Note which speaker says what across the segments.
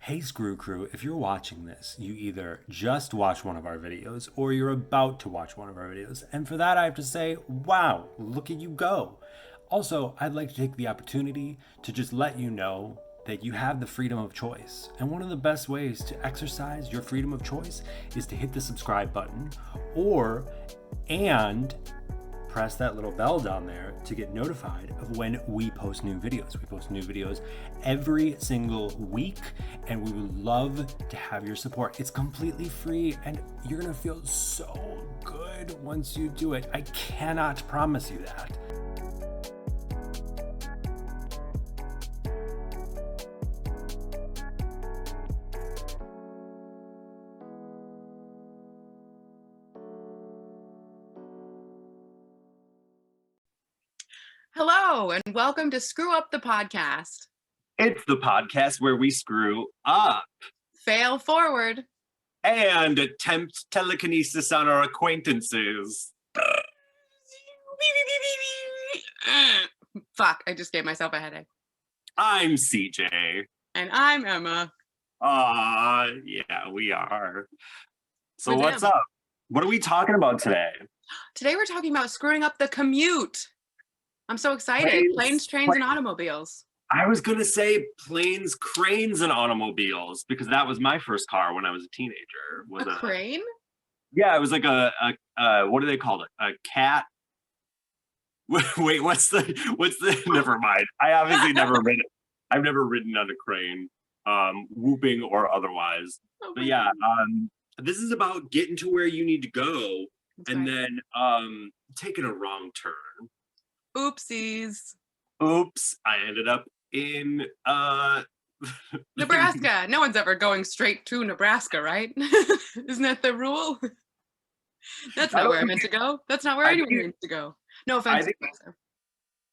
Speaker 1: Hey Screw Crew, if you're watching this, you either just watched one of our videos or you're about to watch one of our videos. And for that, I have to say, wow, look at you go. Also, I'd like to take the opportunity to just let you know that you have the freedom of choice. And one of the best ways to exercise your freedom of choice is to hit the subscribe button and press that little bell down there to get notified of when we post new videos. We post new videos every single week, and we would love to have your support. It's completely free, and you're gonna feel so good once you do it. I cannot promise you that.
Speaker 2: Hello, and welcome to Screw Up the Podcast.
Speaker 3: It's the podcast where we screw up
Speaker 2: Fail forward.
Speaker 3: and attempt telekinesis on our acquaintances.
Speaker 2: Fuck, I just gave myself a headache.
Speaker 3: I'm CJ.
Speaker 2: And I'm Emma.
Speaker 3: Yeah, we are. So
Speaker 2: We're
Speaker 3: what's
Speaker 2: them.
Speaker 3: up? What are we talking about today?
Speaker 2: Today we're talking about screwing up the commute. I'm so excited. Planes, trains, and automobiles.
Speaker 3: I was going to say planes, cranes, and automobiles because that was my first car when I was a teenager.
Speaker 2: A crane?
Speaker 3: Yeah, it was like a what do they call it? A cat. Wait, what's the? Never mind. I obviously never ridden. I've never ridden on a crane, whooping or otherwise.
Speaker 2: Oh
Speaker 3: But
Speaker 2: my
Speaker 3: yeah,
Speaker 2: God.
Speaker 3: this is about getting to where you need to go
Speaker 2: That's
Speaker 3: and
Speaker 2: right.
Speaker 3: then taking a wrong turn.
Speaker 2: Oopsies.
Speaker 3: Oops, I ended up in
Speaker 2: Nebraska. No one's ever going straight to Nebraska, right? Isn't that the rule? That's
Speaker 3: I
Speaker 2: not
Speaker 3: don't
Speaker 2: where I
Speaker 3: think
Speaker 2: meant to go. That's not where
Speaker 3: I
Speaker 2: anyone
Speaker 3: think-
Speaker 2: meant to go. No
Speaker 3: I
Speaker 2: offense.
Speaker 3: think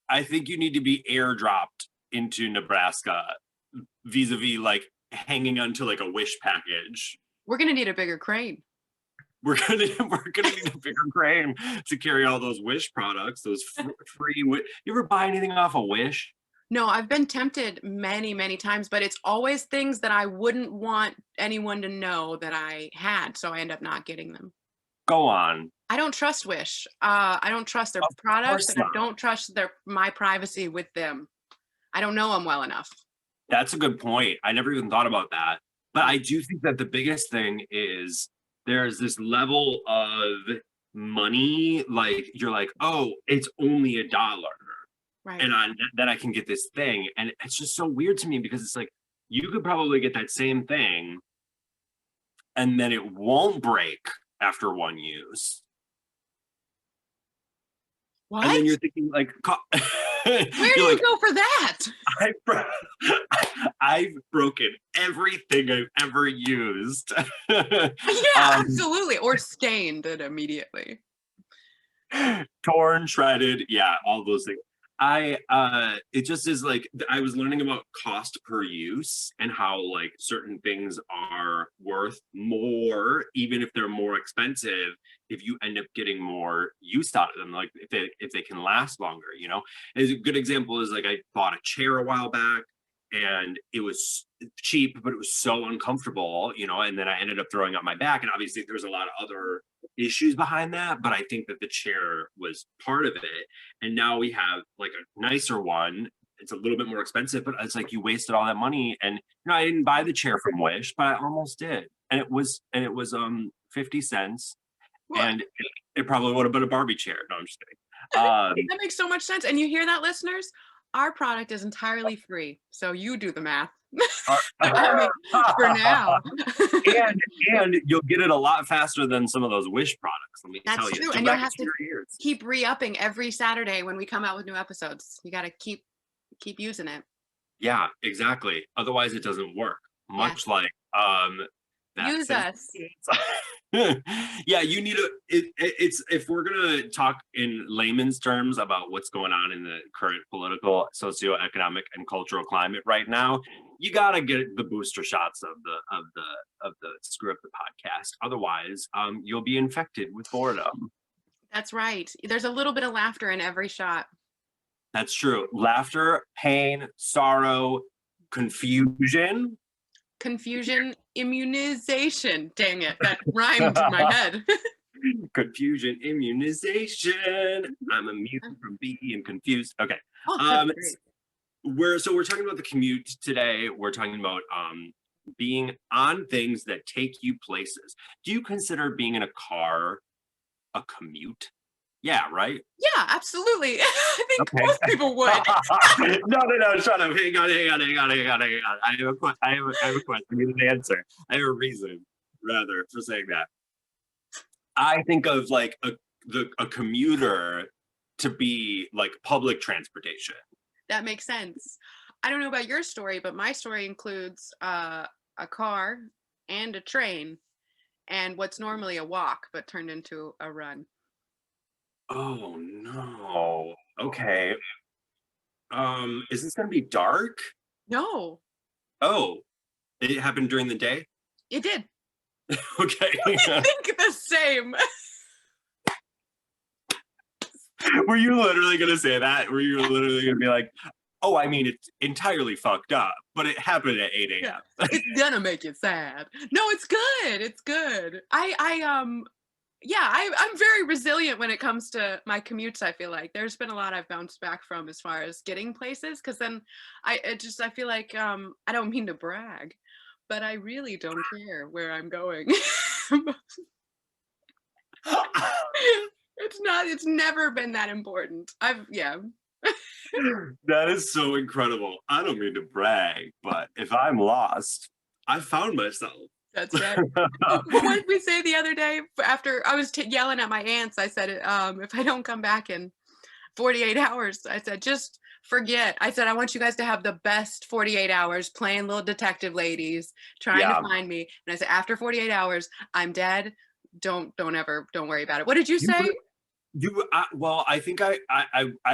Speaker 3: I think you need to be airdropped into Nebraska vis-a-vis like hanging onto like a wish package.
Speaker 2: We're gonna need a bigger crane.
Speaker 3: We're gonna need a bigger crane to carry all those Wish products, those free. You ever buy anything off of Wish?
Speaker 2: No, I've been tempted many, many times, but it's always things that I wouldn't want anyone to know that I had, so I end up not getting them.
Speaker 3: Go on.
Speaker 2: I don't trust Wish. I don't trust their
Speaker 3: Of
Speaker 2: products,
Speaker 3: course
Speaker 2: and I
Speaker 3: not.
Speaker 2: don't trust my privacy with them. I don't know them well enough.
Speaker 3: That's a good point. I never even thought about that. But I do think that the biggest thing is there's this level of money, like you're like, oh, it's only $1.
Speaker 2: Right.
Speaker 3: And then I can get this thing. And it's just so weird to me because it's like, you could probably get that same thing and then it won't break after one use.
Speaker 2: What?
Speaker 3: And then you're thinking like,
Speaker 2: Where do you go for that?
Speaker 3: I've broken everything I've ever used.
Speaker 2: Yeah, absolutely. Or stained it immediately.
Speaker 3: Torn, shredded, yeah, all those things. It just is like I was learning about cost per use and how like certain things are worth more even if they're more expensive if you end up getting more use out of them, like if they can last longer, you know. As a good example is like I bought a chair a while back and it was cheap but it was so uncomfortable, you know, and then I ended up throwing out my back, and obviously there's a lot of other issues behind that, but I think that the chair was part of it. And now we have like a nicer one. It's a little bit more expensive, but it's like you wasted all that money. And you know, I didn't buy the chair from Wish, but I almost did. And it was 50 cents.
Speaker 2: What?
Speaker 3: And it probably would have been a Barbie chair. No, I'm just kidding.
Speaker 2: That makes so much sense. And you hear that, listeners? Our product is entirely free. So you do the math. I mean, for now.
Speaker 3: and you'll get it a lot faster than some of those Wish products. Let me
Speaker 2: That's
Speaker 3: tell you.
Speaker 2: true. And you'll have to
Speaker 3: your ears.
Speaker 2: keep re-upping every Saturday when we come out with new episodes. You got to keep using it.
Speaker 3: Yeah, exactly. Otherwise, it doesn't work. Much like
Speaker 2: Use us.
Speaker 3: Yeah, you need it's if we're gonna talk in layman's terms about what's going on in the current political, socioeconomic, and cultural climate right now, you gotta get the booster shots of the Screw Up the Podcast. Otherwise, you'll be infected with boredom.
Speaker 2: That's right. There's a little bit of laughter in every shot.
Speaker 3: That's true. Laughter, pain, sorrow, confusion.
Speaker 2: Confusion immunization. Dang it, that rhymed in my head.
Speaker 3: Confusion immunization. I'm immune from being confused. Okay.
Speaker 2: Oh, that's great.
Speaker 3: We're talking about the commute today. We're talking about being on things that take you places. Do you consider being in a car a commute? Yeah, right?
Speaker 2: Yeah, absolutely. I think
Speaker 3: Okay.
Speaker 2: most people would.
Speaker 3: No, shut up. Hang on. I have a question. I need an answer. I have a reason, rather, for saying that. I think of like a commuter to be like public transportation.
Speaker 2: That makes sense. I don't know about your story, but my story includes a car and a train and what's normally a walk, but turned into a run.
Speaker 3: Oh no. Okay. Is this gonna be dark?
Speaker 2: No,
Speaker 3: Oh, it happened during the day?
Speaker 2: it did.
Speaker 3: Okay.
Speaker 2: I think the same.
Speaker 3: Were you literally gonna say that? Were you literally gonna be like, oh, I mean, it's entirely fucked up, but it happened at 8 a.m.
Speaker 2: It's gonna make you sad. No, it's good. It's good. I'm very resilient when it comes to my commutes. I feel like there's been a lot I've bounced back from as far as getting places, because then I feel like I don't mean to brag, but I really don't care where I'm going. It's never been that important.
Speaker 3: That is so incredible. I don't mean to brag, but if I'm lost, I found myself.
Speaker 2: That's right. What did we say the other day after I was yelling at my aunts? I said, if I don't come back in 48 hours, I said, just forget. I said, I want you guys to have the best 48 hours playing little detective ladies, trying to find me. And I said, after 48 hours, I'm dead. Don't worry about it. What did you say?
Speaker 3: Well, I think I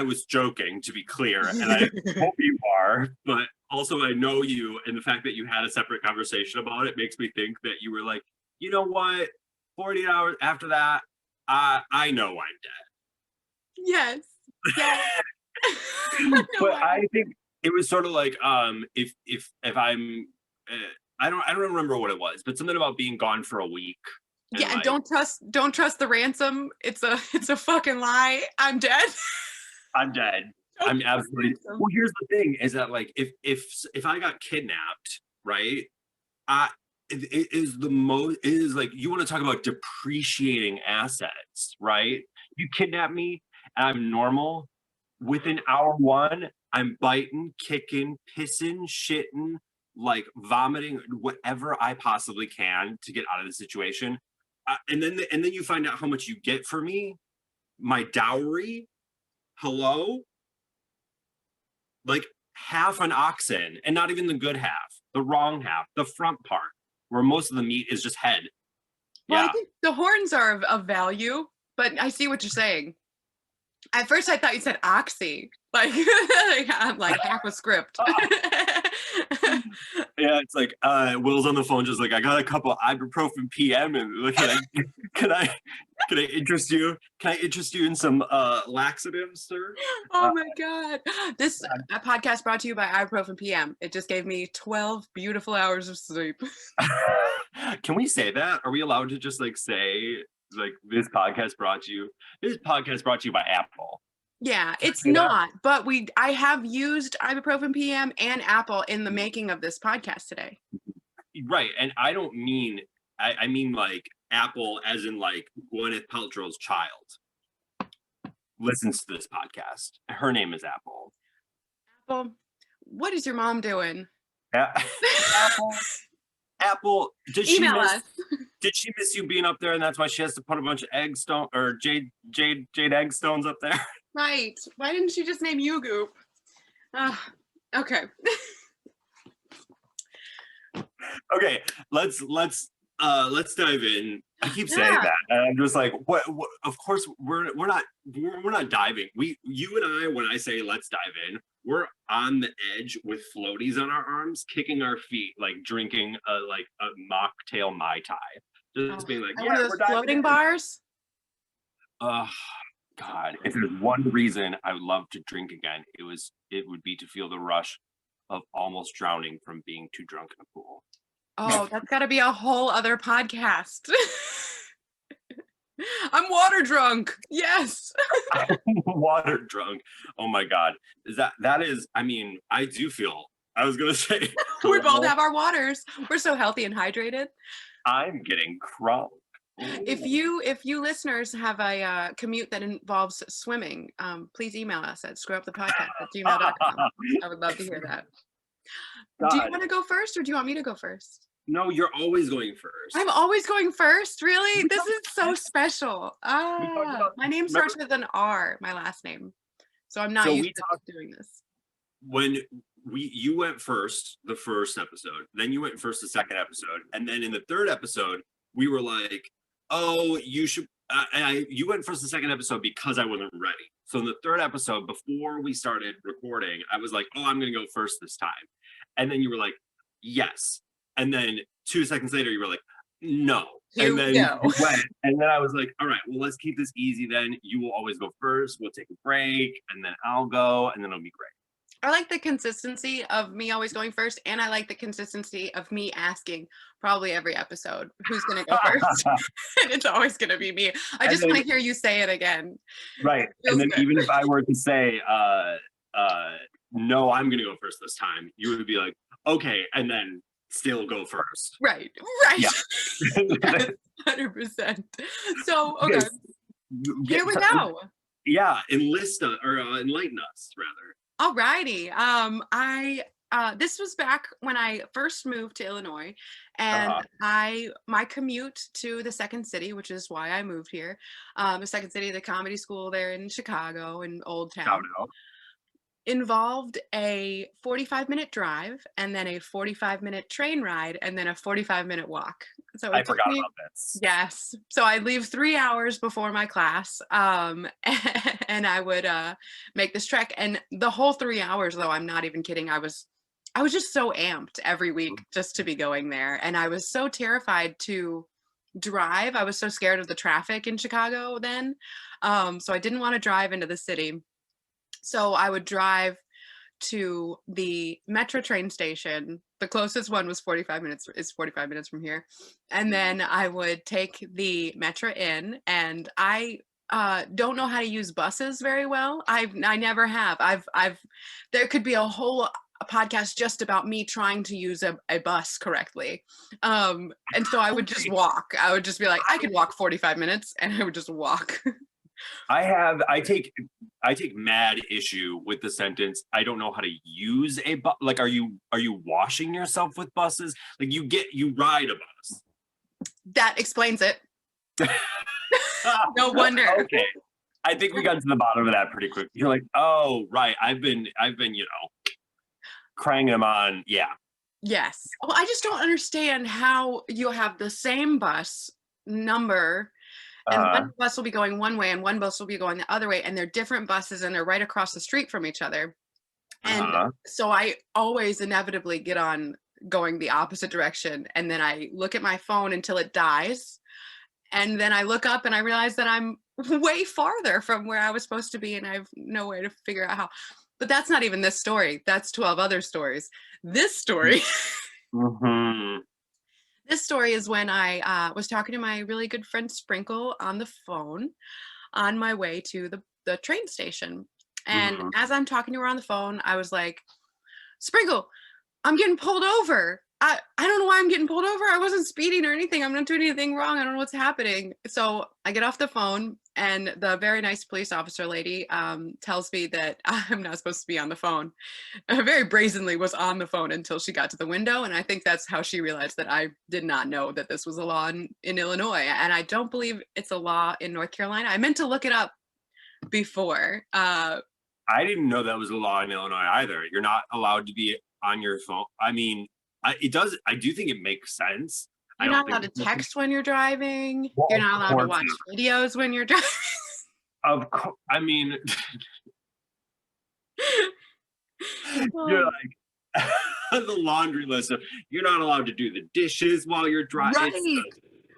Speaker 3: was joking, to be clear, and I hope you are, but also I know you, and the fact that you had a separate conversation about it makes me think that you were like, you know what, 48 hours after that, I know I'm dead.
Speaker 2: Yes.
Speaker 3: But I think it was sort of like if I'm I don't remember what it was, but something about being gone for a week.
Speaker 2: And like, don't trust the ransom. It's a fucking lie. I'm dead.
Speaker 3: I'm dead. I'm absolutely. Well, here's the thing: is that like if I got kidnapped, right? It is like, you want to talk about depreciating assets, right? You kidnap me, and I'm normal. Within hour one, I'm biting, kicking, pissing, shitting, like vomiting, whatever I possibly can to get out of the situation. And then you find out how much you get for me, my dowry. Hello, like half an oxen, and not even the good half, the wrong half, the front part, where most of the meat is just head.
Speaker 2: Well, I think the horns are of value, but I see what you're saying. At first, I thought you said oxy, like I'm like half a script.
Speaker 3: Yeah, it's like Will's on the phone, just like, I got a couple ibuprofen PM, and can I interest you? Can I interest you in some laxatives, sir?
Speaker 2: Oh my god! This podcast brought to you by ibuprofen PM. It just gave me 12 beautiful hours of sleep.
Speaker 3: Can we say that? Are we allowed to just like say like this podcast brought to you by Apple?
Speaker 2: Yeah, it's not, but I have used ibuprofen PM and Apple in the making of this podcast today.
Speaker 3: Right, and I don't mean, I mean like Apple as in like Gwyneth Paltrow's child listens to this podcast. Her name is Apple.
Speaker 2: Apple, what is your mom doing?
Speaker 3: Apple, did she miss you being up there, and that's why she has to put a bunch of jade egg stones up there?
Speaker 2: Right. Why didn't she just name you Goop? Okay.
Speaker 3: Okay, let's dive in. I keep saying that, and I'm just like, what? Of course, we're not diving. You and I, when I say let's dive in, we're on the edge with floaties on our arms, kicking our feet, like drinking a mocktail Mai Tai. Just being like,
Speaker 2: one of those floating bars.
Speaker 3: God, if there's one reason I would love to drink again, it would be to feel the rush of almost drowning from being too drunk in a pool.
Speaker 2: Oh, that's got to be a whole other podcast. I'm water drunk. Yes.
Speaker 3: Water drunk. Oh my God. That is, I mean, I do feel, I was going to say,
Speaker 2: We both have our waters. We're so healthy and hydrated.
Speaker 3: I'm getting crunk.
Speaker 2: If you listeners have a commute that involves swimming, please email us at screwupthepodcast@gmail.com. I would love to hear that. Do you
Speaker 3: God.
Speaker 2: want to go first, or do you want me to go first?
Speaker 3: No, you're always going first.
Speaker 2: I'm always going first. Really?
Speaker 3: We
Speaker 2: This
Speaker 3: talked
Speaker 2: is so special.
Speaker 3: talked about
Speaker 2: My name
Speaker 3: this.
Speaker 2: starts with an R, my last name. So I'm not
Speaker 3: So
Speaker 2: used
Speaker 3: we
Speaker 2: to
Speaker 3: talked-
Speaker 2: doing this.
Speaker 3: When you went first, the first episode, then you went first the second episode, and then in the third episode, we were like, oh, you should. You went first the second episode because I wasn't ready. So in the third episode, before we started recording, I was like, oh, I'm gonna go first this time, and then you were like, yes, and then 2 seconds later, you were like, no.
Speaker 2: Here
Speaker 3: And then
Speaker 2: we go.
Speaker 3: you went, and then I was like, all right, well, let's keep this easy then. You will always go first. We'll take a break, and then I'll go, and then it'll be great.
Speaker 2: I like the consistency of me always going first, and I like the consistency of me asking probably every episode who's going to go first. And it's always going to be me. I
Speaker 3: And
Speaker 2: just
Speaker 3: then-
Speaker 2: want to hear you say it again.
Speaker 3: Right.
Speaker 2: Feels
Speaker 3: And then
Speaker 2: good.
Speaker 3: even if I were to say, no, I'm gonna go first this time, you would be like, okay, and then still go first.
Speaker 2: Right.
Speaker 3: Yeah.
Speaker 2: Yes, 100%. So, okay,
Speaker 3: Yes.
Speaker 2: here we go.
Speaker 3: Yeah, enlighten us rather.
Speaker 2: All righty. This was back when I first moved to Illinois, and my commute to the second city, which is why I moved here, the second city, the comedy school there in Chicago in Old Town,
Speaker 3: Shout out.
Speaker 2: involved a 45-minute drive, and then a 45-minute train ride, and then a 45-minute walk. So
Speaker 3: I
Speaker 2: it took
Speaker 3: forgot
Speaker 2: me-
Speaker 3: about this.
Speaker 2: Yes. So I'd leave 3 hours before my class, and I would make this trek. And the whole 3 hours, though, I'm not even kidding, I was just so amped every week just to be going there. And I was so terrified to drive. I was so scared of the traffic in Chicago then. So I didn't want to drive into the city. So I would drive to the metro train station. The closest one was 45 minutes, is 45 minutes from here. And then I would take the metro in, and I don't know how to use buses very well. I never have. There could be a whole podcast just about me trying to use a bus correctly. And so I would just walk. I would just be like, I could walk 45 minutes, and I would just walk.
Speaker 3: I take mad issue with the sentence, I don't know how to use a bus. Like, are you washing yourself with buses? Like, you ride a bus.
Speaker 2: That explains it. No wonder.
Speaker 3: Okay. I think we got to the bottom of that pretty quick. You're like, oh right, I've been, cranking them on. Yeah.
Speaker 2: Yes. Well, I just don't understand how you'll have the same bus number, and one bus will be going one way and one bus will be going the other way, and they're different buses and they're right across the street from each other. And so I always inevitably get on going the opposite direction, and then I look at my phone until it dies, and then I look up and I realize that I'm way farther from where I was supposed to be, and I have no way to figure out how. But that's not even this story. That's 12 other stories. This story This story is when I was talking to my really good friend Sprinkle on the phone on my way to the train station. And as I'm talking to her on the phone, I was like, Sprinkle, I'm getting pulled over. I don't know why I'm getting pulled over. I wasn't speeding or anything. I'm not doing anything wrong. I don't know what's happening. So I get off the phone, and the very nice police officer lady tells me that I'm not supposed to be on the phone. Very brazenly was on the phone until she got to the window. And I think that's how she realized that I did not know that this was a law in Illinois. And I don't believe it's a law in North Carolina. I meant to look it up before.
Speaker 3: I didn't know that was a law in Illinois either. You're not allowed to be on your phone. I mean, I do think it makes sense.
Speaker 2: You're not allowed to text when you're driving.
Speaker 3: Well,
Speaker 2: You're not allowed to
Speaker 3: course
Speaker 2: watch videos when you're driving.
Speaker 3: Of course, I mean, you're like the laundry list of you're not allowed to do the dishes while you're driving.
Speaker 2: Right.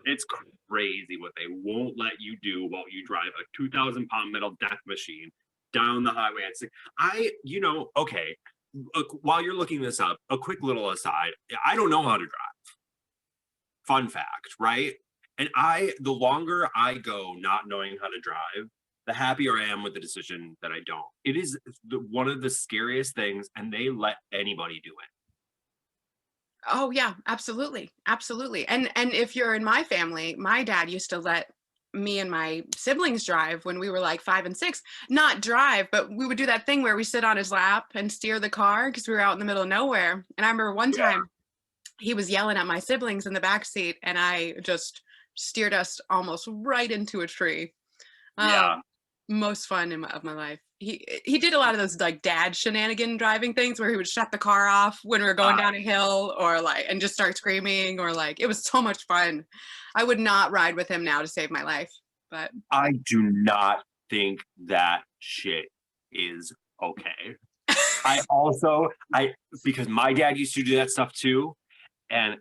Speaker 3: It's crazy what they won't let you do while you drive a 2,000-pound metal death machine down the highway. It's like, okay. While you're looking this up, a quick little aside, I don't know how to drive. fun fact, right? And the longer I go not knowing how to drive, the happier I am with the decision that I don't. It is one of the scariest things, and they let anybody do it.
Speaker 2: Oh yeah, absolutely. Absolutely. And if you're in my family, my dad used to let me and my siblings drive when we were like 5 and 6. Not drive, but we would do that thing where we sit on his lap and steer the car because we were out in the middle of nowhere. And I remember one time he was yelling at my siblings in the back seat, and I just steered us almost right into a tree.
Speaker 3: Yeah.
Speaker 2: Most fun of my life. He did a lot of those like dad shenanigan driving things where he would shut the car off when we were going down a hill, or like, and just start screaming, or like, it was so much fun. I would not ride with him now to save my life, but
Speaker 3: I do not think that shit is okay. Because my dad used to do that stuff too. And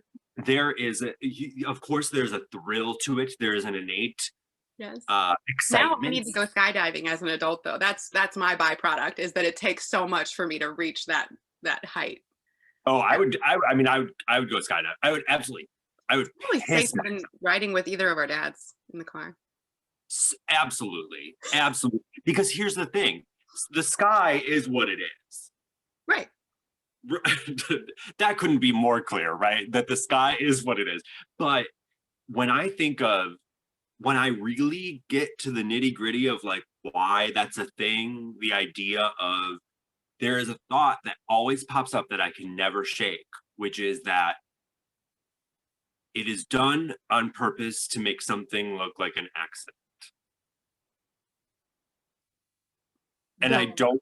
Speaker 3: of course, there's a thrill to it. There is an innate
Speaker 2: yes.
Speaker 3: excitement.
Speaker 2: Now I need to go skydiving as an adult, though. That's my byproduct, is that it takes so much for me to reach that height.
Speaker 3: Oh, I would go skydive. I would
Speaker 2: Probably
Speaker 3: piss
Speaker 2: safer than riding with either of our dads in the car.
Speaker 3: absolutely. Because here's the thing: the sky is what it is.
Speaker 2: Right.
Speaker 3: That couldn't be more clear, right? That the sky is what it is. But when I really get to the nitty gritty of like why that's a thing, the idea of, there is a thought that always pops up that I can never shake, which is that it is done on purpose to make something look like an accident. And I don't.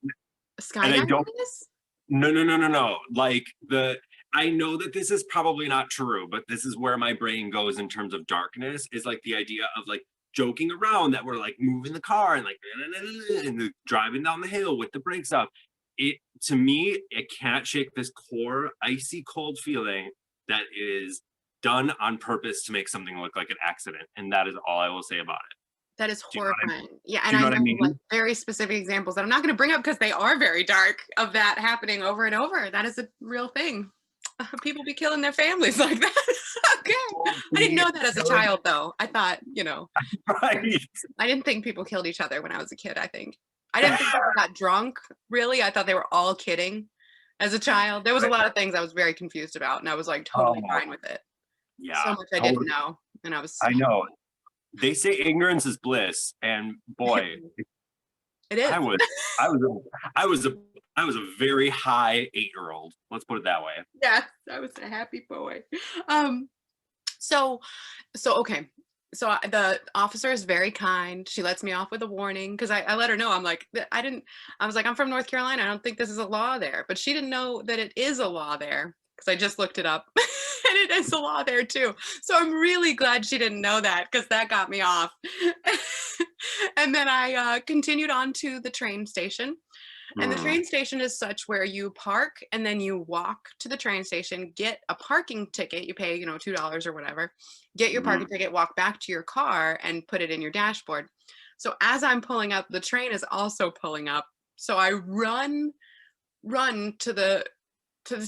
Speaker 3: No. Like I know that this is probably not true, but this is where my brain goes in terms of darkness, is like the idea of like joking around that we're like moving the car and like and driving down the hill with the brakes up. To me, it can't shake this core icy cold feeling that is done on purpose to make something look like an accident. And that is all I will say about it.
Speaker 2: That is horrifying.
Speaker 3: I mean?
Speaker 2: Yeah, and I know like very specific examples that I'm not going to bring up because they are very dark, of that happening over and over. That is a real thing. People be killing their families like that. Okay. I didn't know that as a child, though. I thought,
Speaker 3: right.
Speaker 2: I didn't think people killed each other when I was a kid, I think. I didn't think people got drunk, really. I thought they were all kidding as a child. There was a lot of things I was very confused about, and I was like totally fine with it.
Speaker 3: Yeah.
Speaker 2: So much I didn't know. And
Speaker 3: I know. They say ignorance is bliss, and boy,
Speaker 2: it is.
Speaker 3: I was a very high 8-year-old. Let's put it that way.
Speaker 2: Yeah, I was a happy boy. So okay. So the officer is very kind. She lets me off with a warning because I let her know. I'm like, I was like, I'm from North Carolina. I don't think this is a law there. But she didn't know that it is a law there because I just looked it up. And it is a law there too. So I'm really glad she didn't know that, because that got me off. And then I continued on to the train station. And the train station is such where you park and then you walk to the train station, get a parking ticket. You pay, $2 or whatever, get your parking ticket, walk back to your car and put it in your dashboard. So as I'm pulling up, the train is also pulling up. So I run to the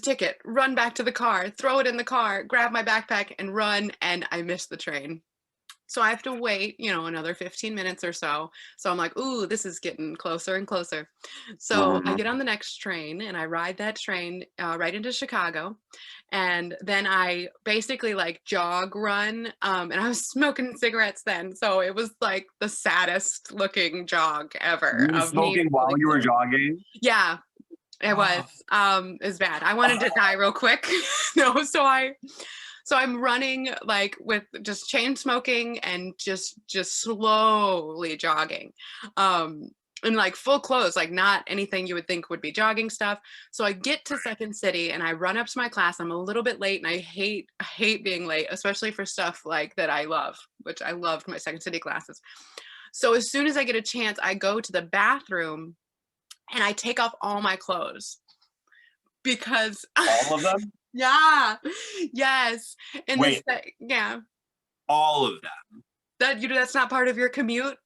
Speaker 2: ticket, run back to the car, throw it in the car, grab my backpack and run. And I miss the train. So I have to wait, another 15 minutes or so. So I'm like, ooh, this is getting closer and closer. So I get on the next train and I ride that train right into Chicago. And then I basically like jog run. And I was smoking cigarettes then. So it was like the saddest looking jog ever.
Speaker 3: You were smoking while you were jogging?
Speaker 2: Yeah. It was. It was bad. I wanted to die real quick. No, so I'm running like with just chain smoking and just slowly jogging. In like full clothes, like not anything you would think would be jogging stuff. So I get to Second City and I run up to my class. I'm a little bit late and I hate being late, especially for stuff like that I love, which I loved my Second City classes. So as soon as I get a chance, I go to the bathroom and I take off all my clothes because
Speaker 3: all of them?
Speaker 2: Yeah. Yes. And
Speaker 3: wait,
Speaker 2: yeah.
Speaker 3: All of them.
Speaker 2: That's not part of your commute?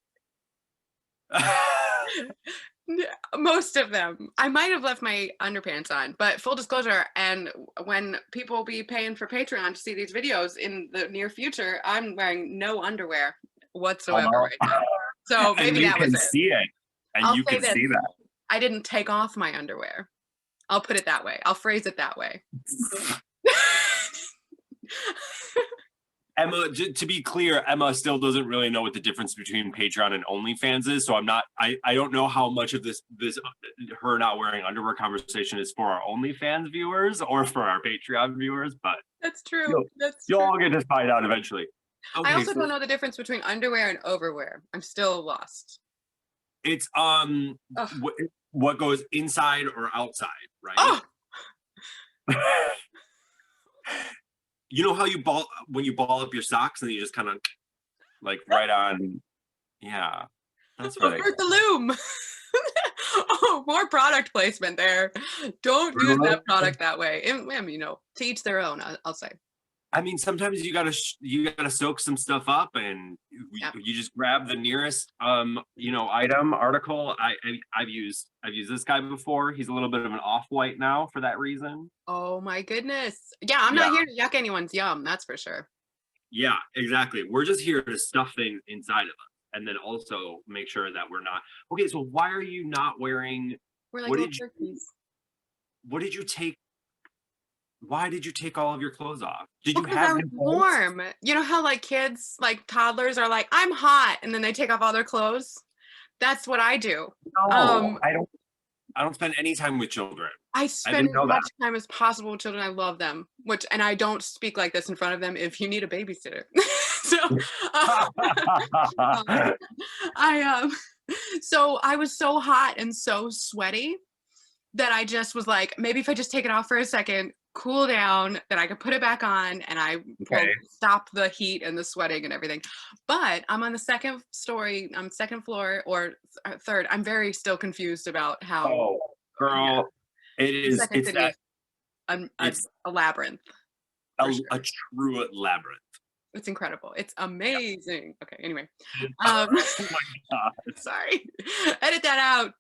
Speaker 2: Most of them. I might have left my underpants on, but full disclosure, and when people will be paying for Patreon to see these videos in the near future, I'm wearing no underwear whatsoever
Speaker 3: Oh.
Speaker 2: right now. So
Speaker 3: And
Speaker 2: maybe
Speaker 3: you
Speaker 2: that was
Speaker 3: can
Speaker 2: it.
Speaker 3: see it. And
Speaker 2: I'll
Speaker 3: you
Speaker 2: say
Speaker 3: can
Speaker 2: this.
Speaker 3: see that.
Speaker 2: I didn't take off my underwear. I'll put it that way. I'll phrase it that way.
Speaker 3: Emma, to be clear, Emma still doesn't really know what the difference between Patreon and OnlyFans is. So I don't know how much of this her not wearing underwear conversation is for our OnlyFans viewers or for our Patreon viewers, but
Speaker 2: That's true.
Speaker 3: you'll all get to find out eventually.
Speaker 2: I also don't know the difference between underwear and overwear. I'm still lost.
Speaker 3: It's what goes inside or outside, right?
Speaker 2: Oh,
Speaker 3: You know how when you ball up your socks and you just kind of like right on, yeah. That's what
Speaker 2: Hurt the loom. Oh, more product placement there. Don't use that product that way. To each their own. I'll say.
Speaker 3: I mean, sometimes you gotta soak some stuff up, and you just grab the nearest article. I've used this guy before. He's a little bit of an off-white now for that reason.
Speaker 2: Oh my goodness. Yeah, I'm not here to yuck anyone's yum. That's for sure.
Speaker 3: Yeah, exactly. We're just here to stuff things inside of us, and then also make sure that we're not. Okay, so why are you not wearing?
Speaker 2: We're like
Speaker 3: What did you take? Why did you take all of your clothes off? Did you have them
Speaker 2: warm? You know how like kids, like toddlers are like, I'm hot, and then they take off all their clothes? That's what I do.
Speaker 3: No, I don't spend any time with children.
Speaker 2: I spend as much time as possible with children. I love them, and I don't speak like this in front of them if you need a babysitter. So I was so hot and so sweaty that I just was like, maybe if I just take it off for a second, cool down, then I could put it back on and I will stop the heat and the sweating and everything. But I'm on the second floor or third. I'm very still confused about how.
Speaker 3: Oh, girl, it's
Speaker 2: a labyrinth.
Speaker 3: A true labyrinth.
Speaker 2: It's incredible. It's amazing. Yeah. Okay, anyway.
Speaker 3: Oh my God.
Speaker 2: Sorry. Edit that out.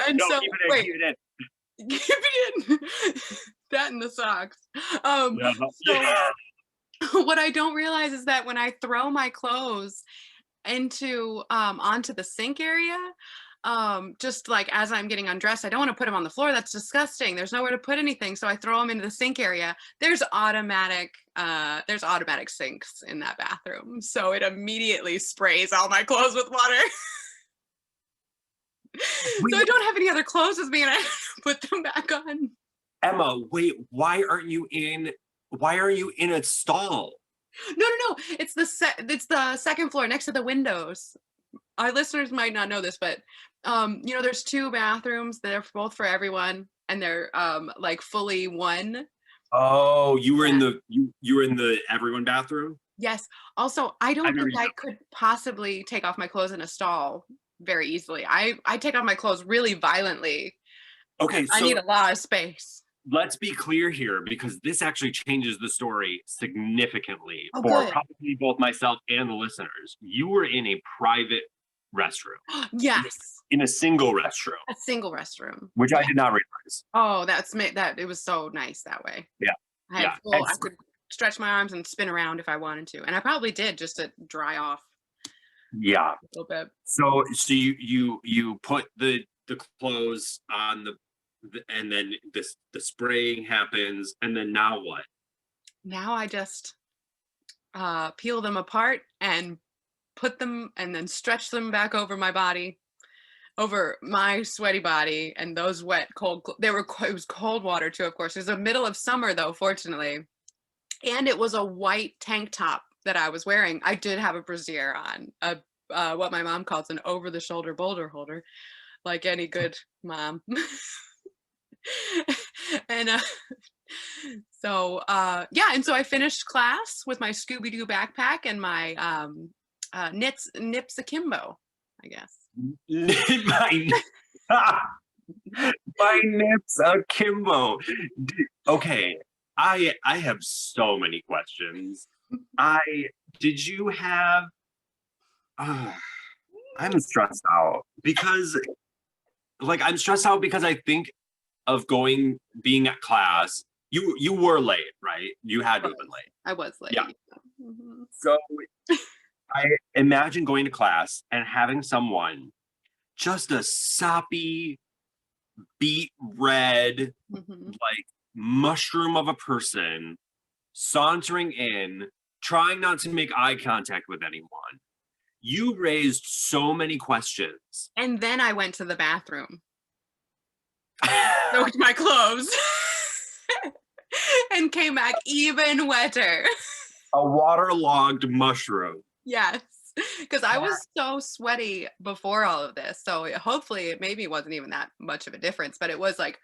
Speaker 3: Keep it in.
Speaker 2: Keep it in. That and the socks. So what I don't realize is that when I throw my clothes onto the sink area, just like as I'm getting undressed, I don't want to put them on the floor. That's disgusting. There's nowhere to put anything. So I throw them into the sink area. There's automatic sinks in that bathroom. So it immediately sprays all my clothes with water. So I don't have any other clothes with me and I put them back on.
Speaker 3: Emma, wait, why aren't you in a stall?
Speaker 2: No. It's the second floor next to the windows. Our listeners might not know this, but there's two bathrooms that are both for everyone, and they're like fully one.
Speaker 3: Oh, you were in the everyone bathroom?
Speaker 2: Yes. Also, I don't think I could possibly take off my clothes in a stall very easily. I take off my clothes really violently.
Speaker 3: Okay, so
Speaker 2: I need a lot of space.
Speaker 3: Let's be clear here, because this actually changes the story significantly for probably both myself and the listeners. You were in a private restroom.
Speaker 2: Yes.
Speaker 3: In a single restroom.
Speaker 2: A single restroom.
Speaker 3: Which I did not realize.
Speaker 2: Oh, it was so nice that way.
Speaker 3: Yeah.
Speaker 2: I could stretch my arms and spin around if I wanted to. And I probably did, just to dry off.
Speaker 3: Yeah.
Speaker 2: A little bit.
Speaker 3: So you put the clothes on and then the spraying happens, and then now what?
Speaker 2: Now I just peel them apart and put them and then stretch them back over my body, over my sweaty body, and those wet, cold. It was cold water too, of course. It was the middle of summer though, fortunately, and it was a white tank top that I was wearing. I did have a brassiere on, what my mom calls an over-the-shoulder boulder holder, like any good mom. And so I finished class with my Scooby-Doo backpack and my nips akimbo, I guess.
Speaker 3: My nips akimbo. Okay, I have so many questions. Did you have I'm stressed out because like I'm stressed out because I think of being at class. You were late, right? You had to have been late.
Speaker 2: I was late.
Speaker 3: Yeah.
Speaker 2: Mhm.
Speaker 3: So I imagine going to class and having someone, just a soppy, beet red,
Speaker 2: Mhm.
Speaker 3: like mushroom of a person, sauntering in, trying not to make eye contact with anyone. You raised so many questions.
Speaker 2: And then I went to the bathroom, soaked my clothes, and came back even wetter.
Speaker 3: A waterlogged mushroom.
Speaker 2: Yes, because I was so sweaty before all of this. So hopefully, maybe it wasn't even that much of a difference, but it was like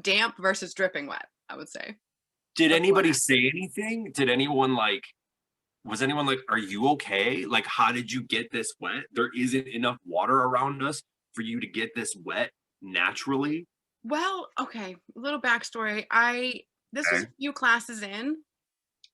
Speaker 2: damp versus dripping wet, I would say.
Speaker 3: Did
Speaker 2: Before
Speaker 3: anybody
Speaker 2: that.
Speaker 3: say anything? Did anyone like, was anyone like, are you okay? Like, how did you get this wet? There isn't enough water around us for you to get this wet naturally.
Speaker 2: Well, okay, a little backstory. This was
Speaker 3: Okay.
Speaker 2: a few classes in,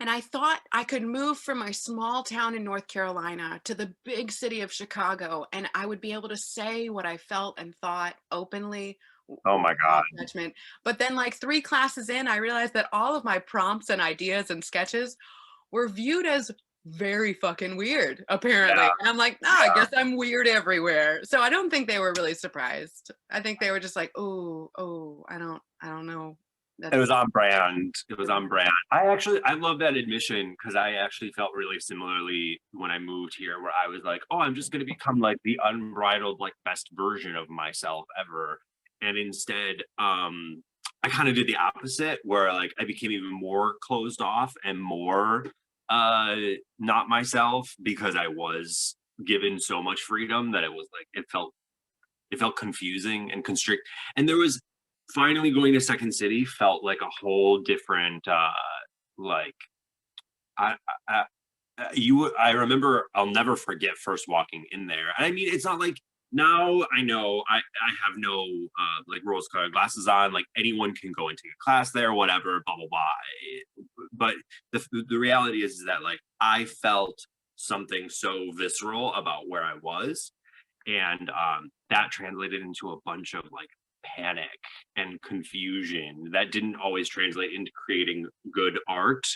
Speaker 2: and I thought I could move from my small town in North Carolina to the big city of Chicago, and I would be able to say what I felt and thought openly
Speaker 3: Oh my God.
Speaker 2: without judgment. But then, like 3 classes in, I realized that all of my prompts and ideas and sketches were viewed as very fucking weird, apparently.
Speaker 3: Yeah.
Speaker 2: And I'm like, I guess I'm weird everywhere. So I don't think they were really surprised. I think they were just like, oh, I don't know.
Speaker 3: It was
Speaker 2: That's
Speaker 3: on brand. It was on brand. I love that admission because I actually felt really similarly when I moved here, where I was like, oh, I'm just going to become like the unbridled, like best version of myself ever. And instead, I kind of did the opposite, where like I became even more closed off and more not myself because I was given so much freedom that it was like it felt confusing and constrict. And there was finally going to Second City felt like a whole different like I, I I remember I'll never forget first walking in there. And I mean it's not like now I know I have no like rose colored glasses on, like anyone can go and take a class there, whatever, blah blah blah. But the reality is that like I felt something so visceral about where I was, and that translated into a bunch of like panic and confusion that didn't always translate into creating good art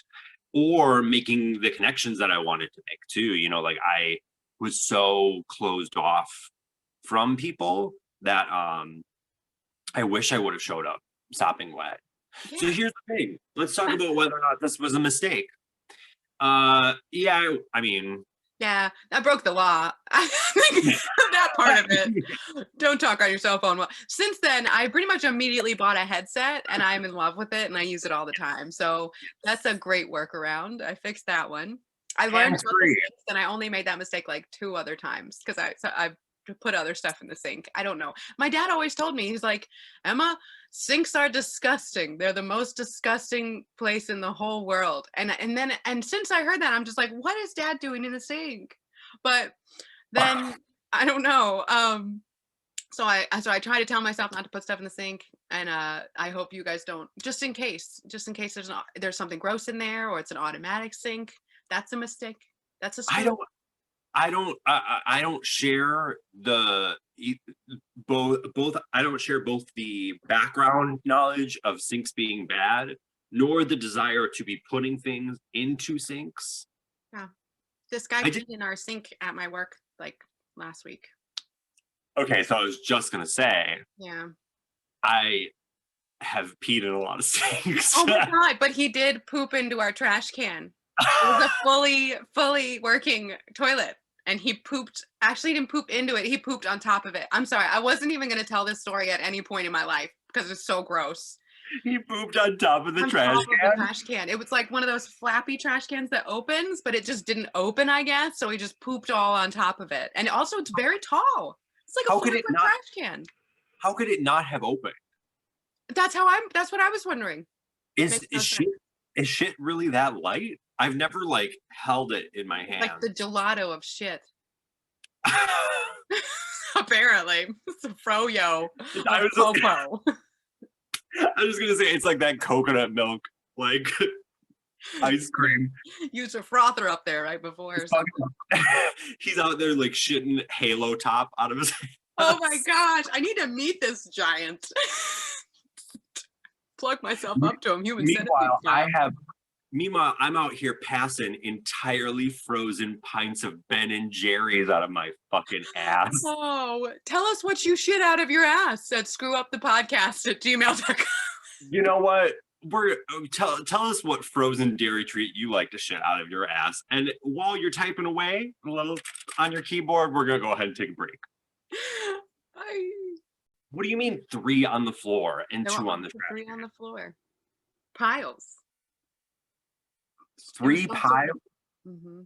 Speaker 3: or making the connections that I wanted to make too. You know, like I was so closed off from people that I wish I would have showed up sopping wet. So
Speaker 2: yeah.
Speaker 3: here's the thing, let's talk about whether or not this was a mistake. Yeah, I mean,
Speaker 2: Yeah, that broke the law. I think that part of it. Don't talk on your cell phone. Well, since then, I pretty much immediately bought a headset and I'm in love with it and I use it all the time. So that's a great workaround. I fixed that one. I learned
Speaker 3: hands
Speaker 2: about the
Speaker 3: free.
Speaker 2: sinks and I only made that mistake like 2 other times because I put other stuff in the sink. I don't know. My dad always told me, he's like, Emma, sinks are disgusting. They're the most disgusting place in the whole world. And since I heard that, I'm just like, what is dad doing in the sink? But then I don't know. So I try to tell myself not to put stuff in the sink, and I hope you guys don't. Just in case there's something gross in there, or it's an automatic sink. That's a mistake. That's a
Speaker 3: I
Speaker 2: screw.
Speaker 3: don't I don't share both I don't share both the background knowledge of sinks being bad nor the desire to be putting things into sinks.
Speaker 2: Yeah. This guy
Speaker 3: I did
Speaker 2: peed in our sink at my work like last week.
Speaker 3: Okay, so I was just gonna say
Speaker 2: Yeah.
Speaker 3: I have peed in a lot of sinks.
Speaker 2: Oh my god! But he did poop into our trash can. It was a fully working toilet, and he pooped. Actually, he didn't poop into it. He pooped on top of it. I'm sorry. I wasn't even going to tell this story at any point in my life because it's so gross.
Speaker 3: He pooped on top of the
Speaker 2: On
Speaker 3: trash
Speaker 2: top of the
Speaker 3: can.
Speaker 2: trash can. It was like one of those flappy trash cans that opens, but it just didn't open, I guess. So he just pooped all on top of it. And also, it's very tall. It's like a
Speaker 3: How could
Speaker 2: 4
Speaker 3: it
Speaker 2: foot
Speaker 3: not?
Speaker 2: trash can.
Speaker 3: How could it not have opened?
Speaker 2: That's what I was wondering.
Speaker 3: Is
Speaker 2: Makes no
Speaker 3: is
Speaker 2: sense.
Speaker 3: shit is shit really that light? I've never like held it in my
Speaker 2: It's like the
Speaker 3: hand.
Speaker 2: gelato of shit. Apparently, it's a froyo
Speaker 3: I
Speaker 2: of
Speaker 3: was just,
Speaker 2: popo.
Speaker 3: I was gonna say it's like that coconut milk, like ice cream.
Speaker 2: Use a frother up there right before or something.
Speaker 3: He's out there like shitting Halo top out of his.
Speaker 2: Oh my gosh, I need to meet this giant. Plug myself up to him. Human centipede style.
Speaker 3: Meanwhile, I'm out here passing entirely frozen pints of Ben and Jerry's out of my fucking ass.
Speaker 2: Oh, tell us what you shit out of your ass at screwupthepodcast@gmail.com.
Speaker 3: You know what? Tell us what frozen dairy treat you like to shit out of your ass. And while you're typing away a little on your keyboard, we're gonna go ahead and take a break. What do you mean 3 on the floor and 2 on the trash?
Speaker 2: 3 on the floor. Piles.
Speaker 3: 3 piles?
Speaker 2: Mm-hmm.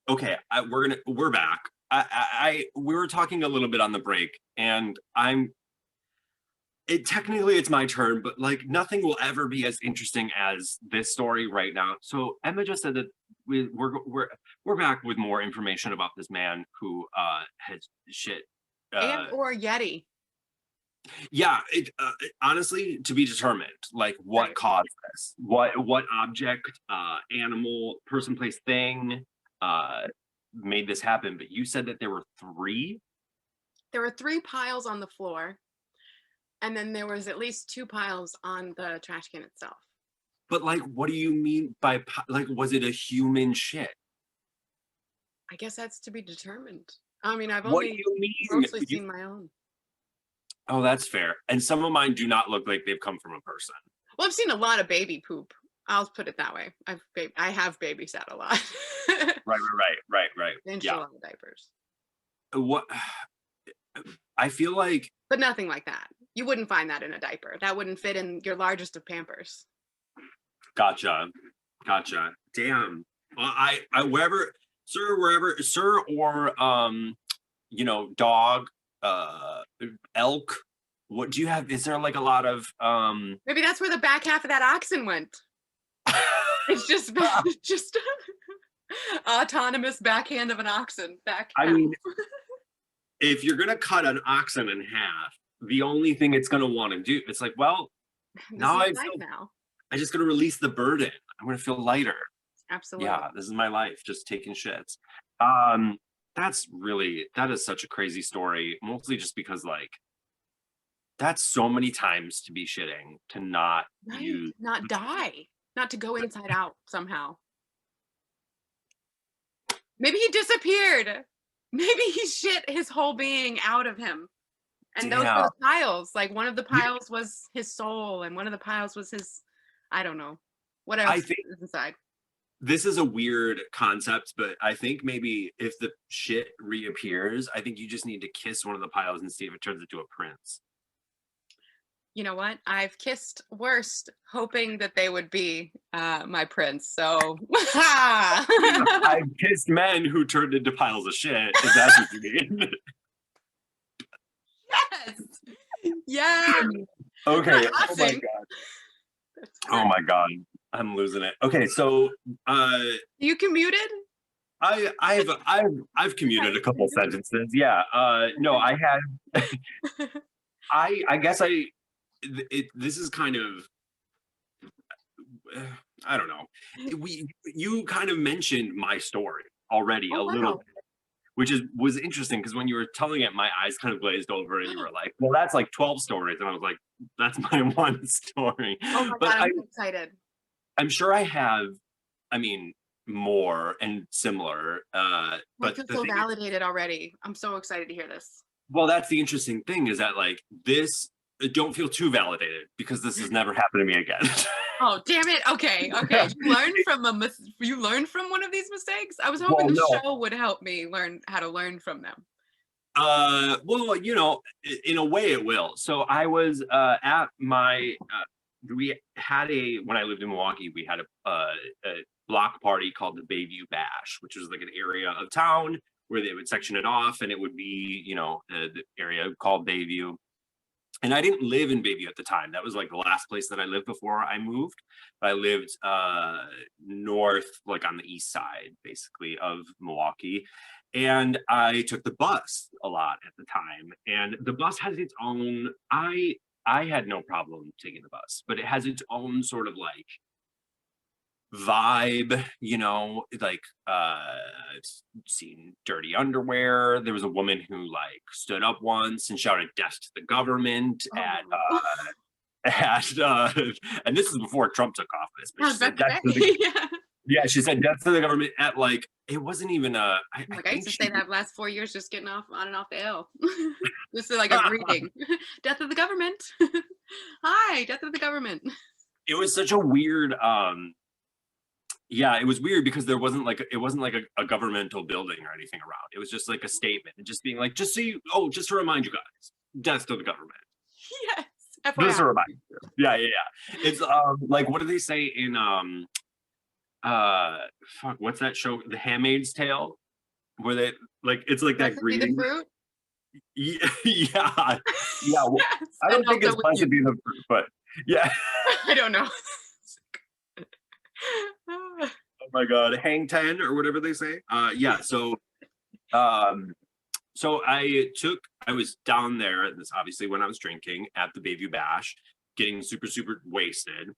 Speaker 3: Okay, we're back. We were talking a little bit on the break, and technically it's my turn, but like nothing will ever be as interesting as this story right now. So Emma just said that we're back with more information about this man who has shit.
Speaker 2: And or Yeti.
Speaker 3: Yeah, honestly, to be determined, like what caused this, what object, animal, person, place, thing, made this happen. But you said that there were 3.
Speaker 2: There were 3 piles on the floor, and then there was at least 2 piles on the trash can itself.
Speaker 3: But like, what do you mean by like? Was it a human shit?
Speaker 2: I guess that's to be determined. I mean, I've
Speaker 3: What do
Speaker 2: only
Speaker 3: you mean?
Speaker 2: mostly seen my own.
Speaker 3: Oh, that's fair. And some of mine do not look like they've come from a person.
Speaker 2: Well, I've seen a lot of baby poop. I'll put it that way. I have babysat a lot.
Speaker 3: Right.
Speaker 2: Changed
Speaker 3: Yeah.
Speaker 2: a lot of diapers.
Speaker 3: What? I feel like.
Speaker 2: But nothing like that. You wouldn't find that in a diaper. That wouldn't fit in your largest of Pampers.
Speaker 3: Gotcha. Damn. Wherever, sir, or dog, elk. What do you have? Is there like a lot of
Speaker 2: Maybe that's where the back half of that oxen went. It's just autonomous backhand of an oxen.
Speaker 3: I mean, if you're gonna cut an oxen in half, the only thing it's gonna want to do, it's like, well, now I just gotta release the burden. I'm gonna feel lighter.
Speaker 2: Absolutely.
Speaker 3: Yeah, this is my life, just taking shits. That is such a crazy story, mostly just because like that's so many times to be shitting, to not
Speaker 2: not die, not to go inside out somehow. Maybe he disappeared. Maybe he shit his whole being out of him. And those piles, like one of the piles was his soul, and one of the piles was his, I don't know, what else is inside.
Speaker 3: This is a weird concept, but I think maybe if the shit reappears, I think you just need to kiss one of the piles and see if it turns into a prince.
Speaker 2: You know what? I've kissed worst, hoping that they would be my prince. So
Speaker 3: I've kissed men who turned into piles of shit. If that's what you mean. Yes. Okay. Oh my god. Oh my god. I'm losing it. Okay, so
Speaker 2: you commuted?
Speaker 3: I've commuted a couple sentences. Yeah. No, I have. I guess this is kind of, I don't know. You kind of mentioned my story already a little bit, which was interesting because when you were telling it, my eyes kind of glazed over and you were like, well, that's like 12 stories. And I was like, that's my one story.
Speaker 2: Oh my God, I'm excited.
Speaker 3: I'm sure I have, more and similar.
Speaker 2: But I feel so validated already. I'm so excited to hear this.
Speaker 3: Well, that's the interesting thing is that like this, don't feel too validated because this has never happened to me again.
Speaker 2: Oh, damn it. Okay. You learned from one of these mistakes? I was hoping the show would help me learn how to learn from them.
Speaker 3: Well, in a way it will. So I was at my we had when I lived in Milwaukee, we had a block party called the Bayview Bash, which was like an area of town where they would section it off and it would be, the area called Bayview. And I didn't live in Bayview at the time. That was like the last place that I lived before I moved. I lived north, like on the east side, basically, of Milwaukee. And I took the bus a lot at the time. And the bus has its own, I had no problem taking the bus, but it has its own sort of like vibe, you know, like I've seen dirty underwear. There was a woman who like stood up once and shouted death to the government
Speaker 2: Oh.
Speaker 3: at and this is before Trump took office, but
Speaker 2: I
Speaker 3: she
Speaker 2: was about
Speaker 3: said
Speaker 2: to
Speaker 3: death to
Speaker 2: say,
Speaker 3: the
Speaker 2: yeah.
Speaker 3: yeah, she said death to the government at like it wasn't even I
Speaker 2: Like I
Speaker 3: think
Speaker 2: used to
Speaker 3: she
Speaker 2: say that last 4 years, just getting off on and off the L. This is like a greeting. Death of the government. Hi, death of the government.
Speaker 3: it was such a weird yeah, it was weird because there wasn't like it wasn't like a governmental building or anything around. It was just like a statement and just being like, just so you just to remind you guys, death to the government.
Speaker 2: Yes.
Speaker 3: Just
Speaker 2: FYI.
Speaker 3: a reminder. Yeah, yeah, yeah. It's like what do they say in fuck, what's that show? The Handmaid's Tale? Where they like it's like that
Speaker 2: Blessed be the
Speaker 3: greeting.
Speaker 2: fruit.
Speaker 3: Yeah, yeah. Yeah. Well,
Speaker 2: Yes.
Speaker 3: I
Speaker 2: And
Speaker 3: don't think it's
Speaker 2: also with
Speaker 3: blessed
Speaker 2: you.
Speaker 3: be the fruit, but yeah.
Speaker 2: I don't know.
Speaker 3: Oh my god, hang 10 or whatever they say. Yeah, um so I was down there, this obviously when I was drinking at the Bayview Bash, getting super, super wasted.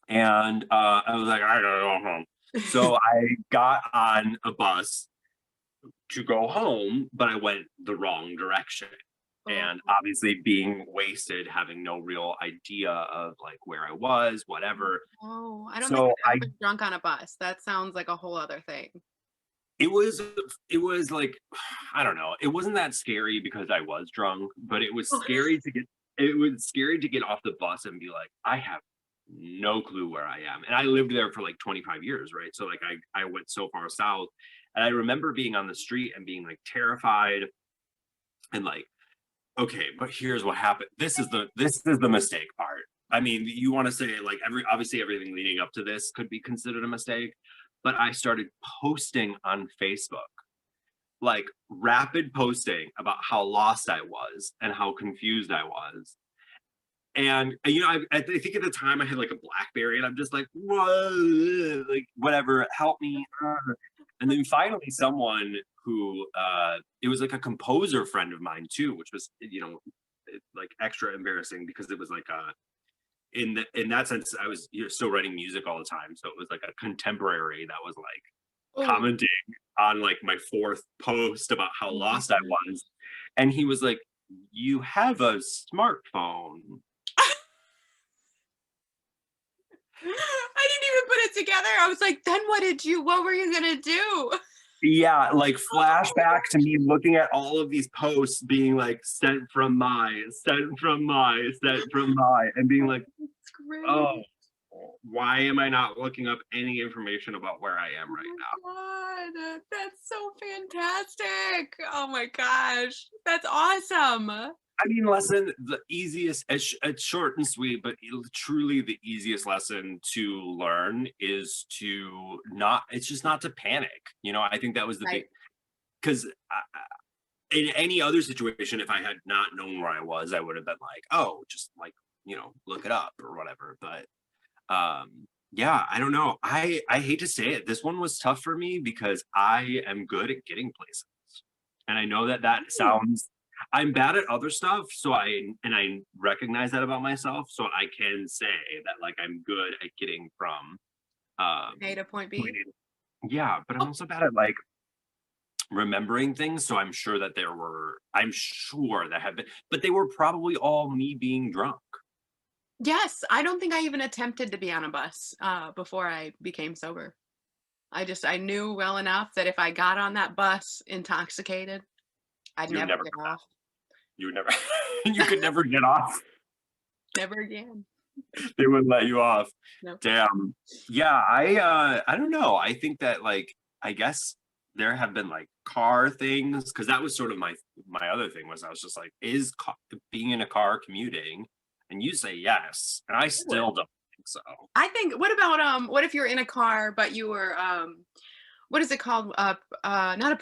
Speaker 3: And I was like, I gotta go home. So I got on a bus to go home, but I went the wrong direction. And obviously being wasted, having no real idea of like where I was, whatever.
Speaker 2: Oh, I don't think
Speaker 3: So
Speaker 2: I've ever been drunk on a bus. That sounds like a whole other thing.
Speaker 3: it was like I don't know. It wasn't that scary because I was drunk, but it was scary to get off the bus and be like, I have no clue where I am. And I lived there for like 25 years, right? So like I went so far south. And I remember being on the street and being like terrified and like, okay, but here's what happened. This is the mistake part. I mean, you want to say like obviously everything leading up to this could be considered a mistake, but I started posting on Facebook, like rapid posting about how lost I was and how confused I was. And you know, I think at the time I had like a BlackBerry, and I'm just like, whoa, like whatever, help me. And then finally, someone who it was like a composer friend of mine too, which was like extra embarrassing because it was like in that sense I was still writing music all the time, so it was like a contemporary that was like commenting on like my fourth post about how lost I was, and he was like, "You have a smartphone."
Speaker 2: I didn't even put it together. I was like, then what were you gonna do?
Speaker 3: Yeah, like flashback to me looking at all of these posts being like sent from my, and being like, oh, why am I not looking up any information about where I am right now?
Speaker 2: God, that's so fantastic. Oh my gosh, that's awesome.
Speaker 3: I mean, lesson, the easiest, it's short and sweet, but truly the easiest lesson to learn is to it's just not to panic. You know, I think that was the big, because in any other situation, if I had not known where I was, I would have been like, oh, just like, look it up or whatever. But yeah, I don't know. I hate to say it. This one was tough for me because I am good at getting places. And I know that sounds, I'm bad at other stuff, so I recognize that about myself, so I can say that like I'm good at getting from
Speaker 2: A to point B.
Speaker 3: Yeah, but I'm also bad at like remembering things, so I'm sure that have been, but they were probably all me being drunk.
Speaker 2: Yes, I don't think I even attempted to be on a bus before I became sober. I knew well enough that if I got on that bus intoxicated, I'd never get off.
Speaker 3: You would never, you could never get off.
Speaker 2: Never again.
Speaker 3: They wouldn't let you off.
Speaker 2: Nope.
Speaker 3: Damn. Yeah, I don't know. I think that like, I guess there have been like car things, because that was sort of my other thing was I was just like, is being in a car commuting? And you say yes, and I still don't think so.
Speaker 2: I think, what about what if you're in a car but you were what is it called? Not a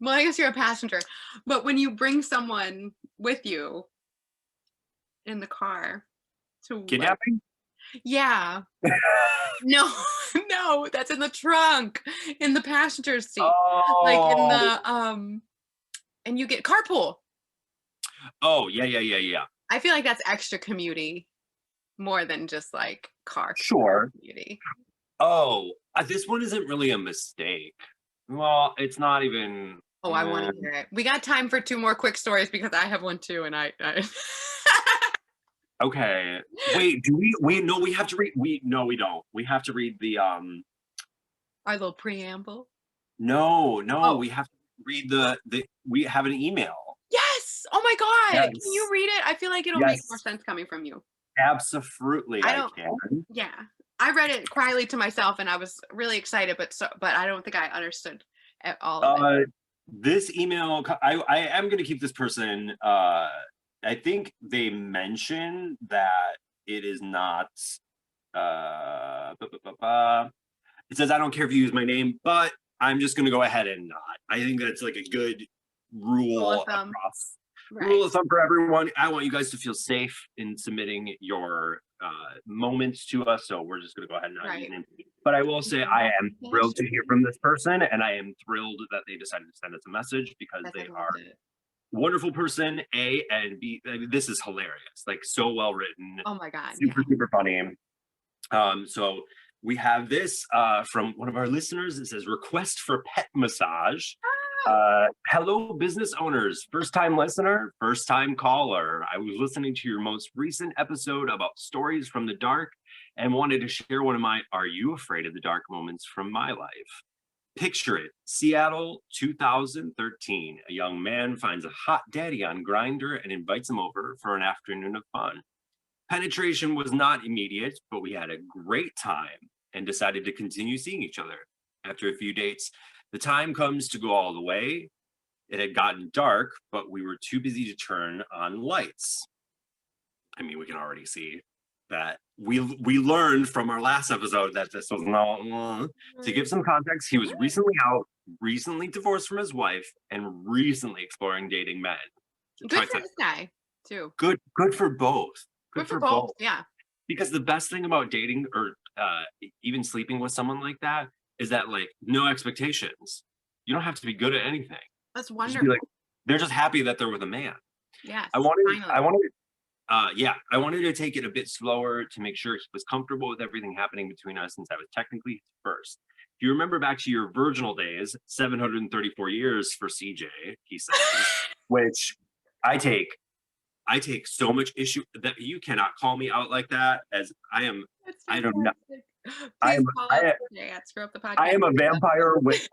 Speaker 2: well, I guess you're a passenger, but when you bring someone with you in the car to
Speaker 3: Kidnapping?
Speaker 2: Yeah. No, no, that's in the trunk, in the passenger seat.
Speaker 3: Oh.
Speaker 2: Like in the and you get carpool.
Speaker 3: Oh, yeah.
Speaker 2: I feel like that's extra commuty more than just like car.
Speaker 3: Sure.
Speaker 2: Commuty.
Speaker 3: Oh, this one isn't really a mistake. Well, it's not even.
Speaker 2: Oh, I want to hear it. We got time for 2 more quick stories because I have one too, and I
Speaker 3: Okay. Wait, do we no, we have to read no, we don't. We have to read the
Speaker 2: our little preamble.
Speaker 3: no,
Speaker 2: Oh.
Speaker 3: we have to read the we have an email.
Speaker 2: Yes. Oh my God.
Speaker 3: Yes.
Speaker 2: Can you read it? I feel like it'll make more
Speaker 3: Yes.
Speaker 2: sense coming from you.
Speaker 3: Absolutely,
Speaker 2: I
Speaker 3: I
Speaker 2: don't-
Speaker 3: can.
Speaker 2: Yeah. I read it quietly to myself and I was really excited, but I don't think I understood all of it.
Speaker 3: This email, I am going to keep this person. I think they mention that it is not. It says I don't care if you use my name, but I'm just going to go ahead and not. I think that's like a good rule across.
Speaker 2: Right.
Speaker 3: Rule of thumb for everyone. I want you guys to feel safe in submitting your moments to us, so we're just going to go ahead and not use names. But I will say I am thrilled to hear from this person, and I am thrilled that they decided to send us a message because they are a wonderful person, A, and B, I mean, this is hilarious, like so well written.
Speaker 2: Oh my God.
Speaker 3: Super funny. So we have this from one of our listeners. It says, request for pet massage. Hello, business owners. First time listener, first time caller. I was listening to your most recent episode about stories from the dark and wanted to share one of my Are You Afraid of the Dark moments from my life. Picture it, Seattle, 2013. A young man finds a hot daddy on Grindr and invites him over for an afternoon of fun. Penetration was not immediate, but we had a great time and decided to continue seeing each other. After a few dates, the time comes to go all the way. It had gotten dark, but we were too busy to turn on lights. I mean, we can already see that we learned from our last episode that this was not. To give some context, he was recently out, recently divorced from his wife, and recently exploring dating men.
Speaker 2: Good for this guy too.
Speaker 3: Good for both.
Speaker 2: Good for both. Yeah.
Speaker 3: Because the best thing about dating or even sleeping with someone like that is that like no expectations. You don't have to be good at anything.
Speaker 2: That's wonderful.
Speaker 3: They're just happy that they're with a man.
Speaker 2: Yes.
Speaker 3: I wanted to take it a bit slower to make sure he was comfortable with everything happening between us since I was technically his first. If you remember back to your virginal days, 734 years for CJ, he says, which I take so much issue that you cannot call me out like that as I am. I don't know. I am a vampire with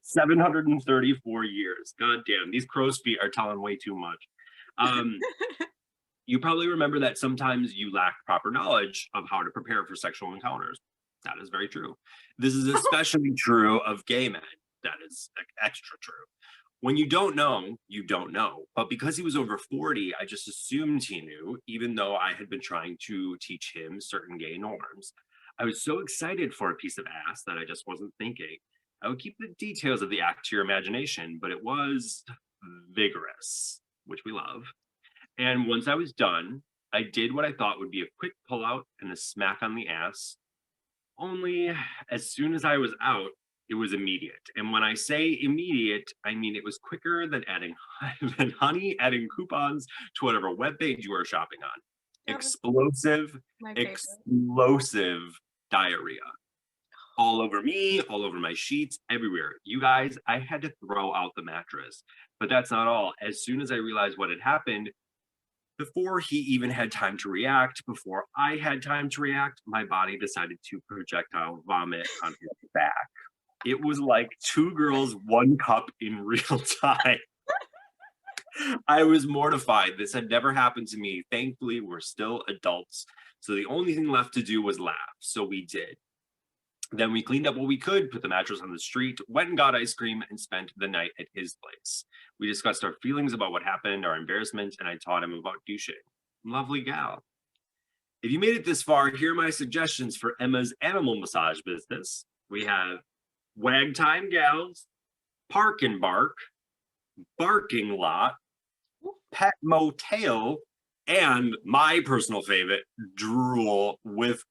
Speaker 3: 734 years. God damn, these crow's feet are telling way too much. You probably remember that sometimes you lack proper knowledge of how to prepare for sexual encounters. That is very true. This is especially true of gay men. That is extra true. When you don't know, you don't know. But because he was over 40, I just assumed he knew, even though I had been trying to teach him certain gay norms. I was so excited for a piece of ass that I just wasn't thinking. I would keep the details of the act to your imagination, but it was vigorous, which we love. And once I was done, I did what I thought would be a quick pullout and a smack on the ass. Only as soon as I was out, it was immediate. And when I say immediate, I mean it was quicker than honey adding coupons to whatever webpage you are shopping on. Explosive diarrhea. All over me, all over my sheets, everywhere. You guys, I had to throw out the mattress. But that's not all. As soon as I realized what had happened, before he even had time to react, before I had time to react, my body decided to projectile vomit on his back. It was like 2 girls, 1 cup in real time. I was mortified. This had never happened to me. Thankfully, we're still adults. So the only thing left to do was laugh. So we did. Then we cleaned up what we could, put the mattress on the street, went and got ice cream, and spent the night at his place. We discussed our feelings about what happened, our embarrassment, and I taught him about douching. Lovely gal. If you made it this far, here are my suggestions for Emma's animal massage business. We have Wag Time Gals, Park and Bark, Barking Lot, Pet Motel, and my personal favorite, Drool with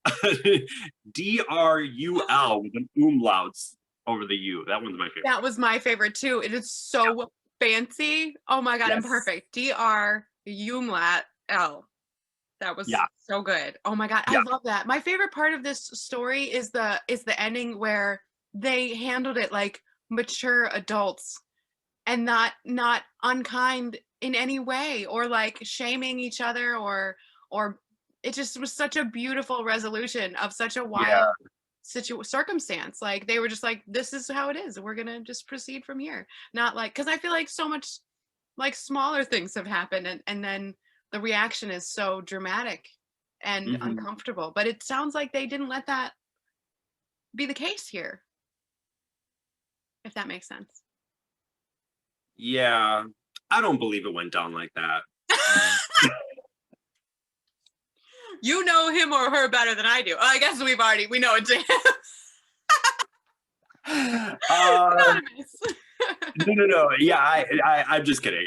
Speaker 3: D-R-U-L with an umlauts over the U. That one's my favorite.
Speaker 2: That was my favorite too. It is so fancy. Oh my God, I'm perfect. D-R-U-M-L-A-T. That was
Speaker 3: Yeah.
Speaker 2: so good. Oh my God. I
Speaker 3: Yeah.
Speaker 2: love that. My favorite part of this story is the ending where they handled it like mature adults and not unkind in any way or like shaming each other or it just was such a beautiful resolution of such a
Speaker 3: Yeah.
Speaker 2: wild circumstance. Like they were just like, this is how it is. We're gonna just proceed from here. Not like, because I feel like so much like smaller things have happened and then the reaction is so dramatic and
Speaker 3: Mhm.
Speaker 2: uncomfortable. But it sounds like they didn't let that be the case here, if that makes sense.
Speaker 3: Yeah. I don't believe it went down like that.
Speaker 2: You know him or her better than I do. I guess we know it's him. Anonymous.
Speaker 3: No. Yeah, I'm just kidding.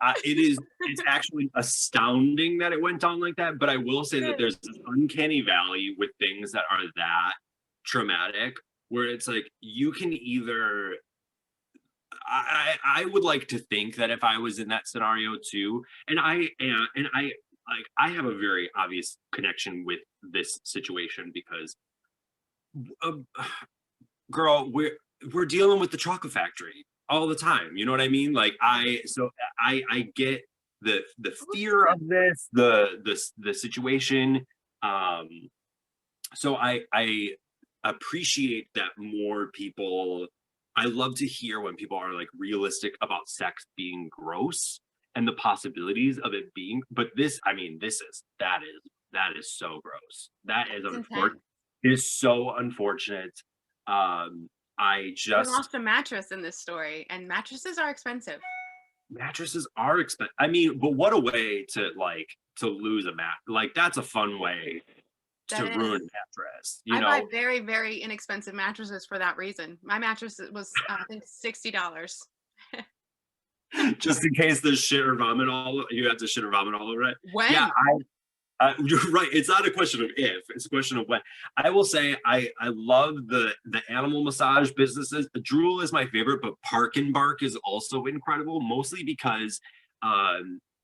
Speaker 3: It's actually astounding that it went down like that. But I will say that there's this uncanny valley with things that are that traumatic, where it's like you can either. I would like to think that if I was in that scenario too, and I like I have a very obvious connection with this situation because, uh, girl, we're dealing with the chocolate factory all the time. You know what I mean? Like I get the fear of this, the situation. Um, so I appreciate that more people. I love to hear when people are like realistic about sex being gross and the possibilities of it being. But this, I mean, that is so gross. That is
Speaker 2: It's
Speaker 3: unfortunate.
Speaker 2: intense.
Speaker 3: It is so unfortunate. I
Speaker 2: They
Speaker 3: just
Speaker 2: lost a mattress in this story, and mattresses are expensive.
Speaker 3: mattresses are expensive. I mean, but what a way to lose a mat. Like that's a fun way to
Speaker 2: That
Speaker 3: ruin
Speaker 2: is.
Speaker 3: a mattress. You
Speaker 2: I buy
Speaker 3: know,
Speaker 2: very, very inexpensive mattresses for that reason. My mattress was, I think, $60.
Speaker 3: just in case there's shit or vomit all you have to shit or vomit all over it. Yeah,
Speaker 2: When?
Speaker 3: you're right. It's not a question of if; it's a question of when. I will say I love the animal massage businesses. Drool is my favorite, but Park and Bark is also incredible. Mostly because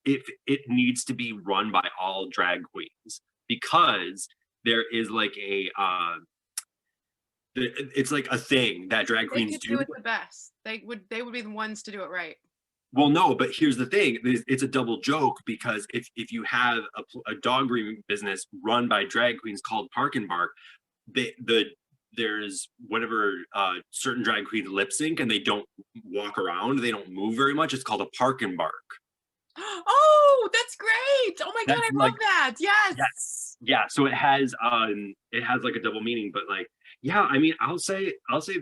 Speaker 3: it needs to be run by all drag queens because there is like it's like a thing that drag
Speaker 2: They
Speaker 3: queens
Speaker 2: could
Speaker 3: do.
Speaker 2: do it the best. They would be the ones to do it right.
Speaker 3: Well, no, but here's the thing: it's a double joke because if you have a dog grooming business run by drag queens called Park and Bark, there's whenever certain drag queens lip sync and they don't walk around, they don't move very much. It's called a Park and Bark.
Speaker 2: Oh, that's great. Oh my God,
Speaker 3: That's
Speaker 2: I
Speaker 3: like
Speaker 2: love that. Yes.
Speaker 3: yes, yeah. So it has like a double meaning, but like yeah, I mean, I'll say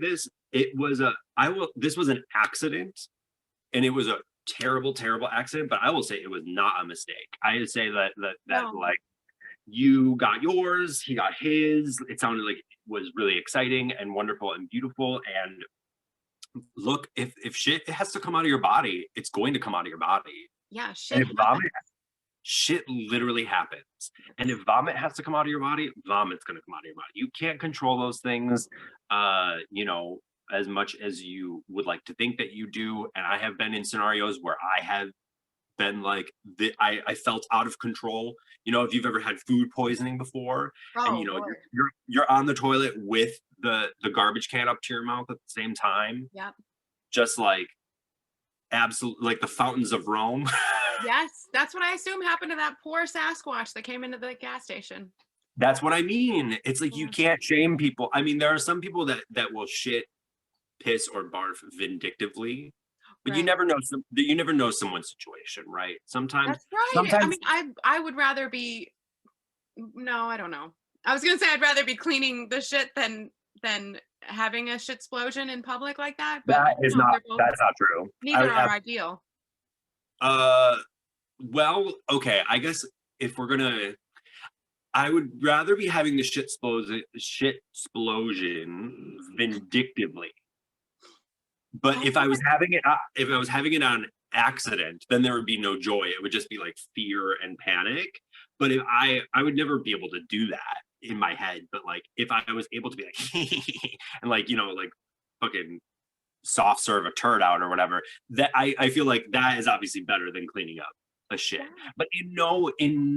Speaker 3: this: it was a I will this was an accident and it was a terrible, terrible accident. But I will say it was not a mistake. I would say that
Speaker 2: No.
Speaker 3: like you got yours, he got his. It sounded like it was really exciting and wonderful and beautiful. And look, if shit has to come out of your body, it's going to come out of your body.
Speaker 2: Yeah,
Speaker 3: And
Speaker 2: shit
Speaker 3: if
Speaker 2: happens.
Speaker 3: shit literally happens. And if vomit has to come out of your body, vomit's going to come out of your body. You can't control those things, you know, as much as you would like to think that you do. And I have been in scenarios where I have been like, I felt out of control. You know, if you've ever had food poisoning before, and
Speaker 2: Oh
Speaker 3: you know
Speaker 2: Lord.
Speaker 3: you're on the toilet with the garbage can up to your mouth at the same time,
Speaker 2: Yep.
Speaker 3: just like absolute like the fountains of Rome.
Speaker 2: Yes, that's what I assume happened to that poor Sasquatch that came into the gas station.
Speaker 3: That's what I mean. It's like you
Speaker 2: Yeah.
Speaker 3: can't shame people. I mean, there are some people that will shit, piss, or barf vindictively, but
Speaker 2: Right.
Speaker 3: you never know someone's situation, right?
Speaker 2: That's right. I
Speaker 3: Sometimes
Speaker 2: mean, I would rather be no, I don't know. I was gonna say I'd rather be cleaning the shit than having a shit explosion in public like that, but no, they're both
Speaker 3: that's not true.
Speaker 2: neither are ideal.
Speaker 3: Uh well, okay, I guess if we're gonna I would rather be having the shit explosion vindictively. But
Speaker 2: Oh my God.
Speaker 3: if I was having it on accident, then there would be no joy. It would just be like fear and panic. But if I would never be able to do that in my head. But like if I was able to be like and like, you know, like fucking soft serve a turd out or whatever, that I feel like that is obviously better than cleaning up. a shit.
Speaker 2: Yeah.
Speaker 3: But in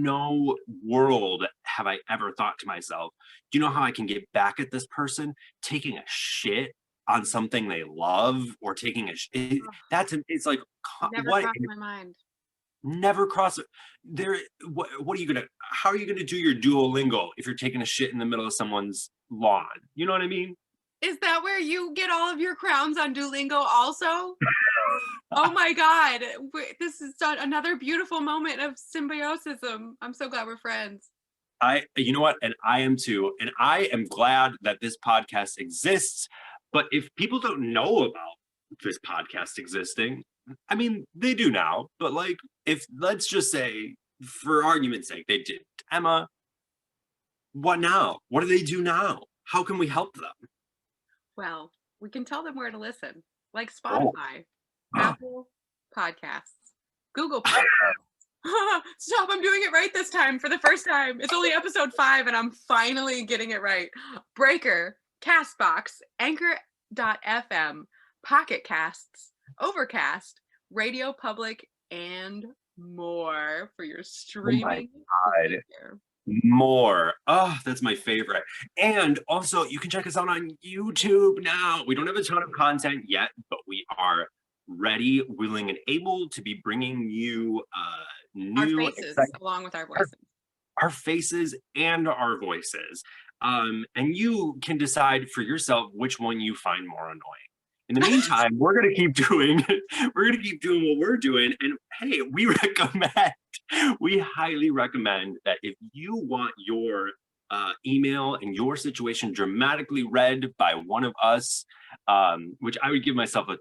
Speaker 3: no world have I ever thought to myself, do you know how I can get back at this person? Taking a shit on something they love, or taking a shit.
Speaker 2: Ugh,
Speaker 3: That's, it's like,
Speaker 2: never
Speaker 3: what?
Speaker 2: crossed my mind.
Speaker 3: Never cross it. There, what are you gonna, how are you gonna do your Duolingo if you're taking a shit in the middle of someone's lawn? You know what I mean?
Speaker 2: Is that where you get all of your crowns on Duolingo also? Oh my God. This is another beautiful moment of symbiosis. I'm so glad we're friends.
Speaker 3: You know what? And I am too. And I am glad that this podcast exists. But if people don't know about this podcast existing, I mean, they do now. But like, if, let's just say, for argument's sake, they did. Emma, what now? What do they do now? How can we help them?
Speaker 2: Well, we can tell them where to listen, like
Speaker 3: Oh.
Speaker 2: Spotify, Apple Podcasts, Google Podcasts. Stop, I'm doing it right this time for the first time. It's only episode 5 and I'm finally getting it right. Breaker, Castbox, Anchor.fm, Pocket Casts, Overcast, Radio Public, and more for your streaming.
Speaker 3: God. More. Oh, that's my favorite. And also, you can check us out on YouTube now. We don't have a ton of content yet, but we are ready, willing, and able to be bringing you new,
Speaker 2: Our faces, along with our voices.
Speaker 3: our faces and our voices. And you can decide for yourself which one you find more annoying. In the meantime, we're gonna keep doing what we're doing. And hey, we highly recommend that if you want your email and your situation dramatically read by one of us, which I would give myself a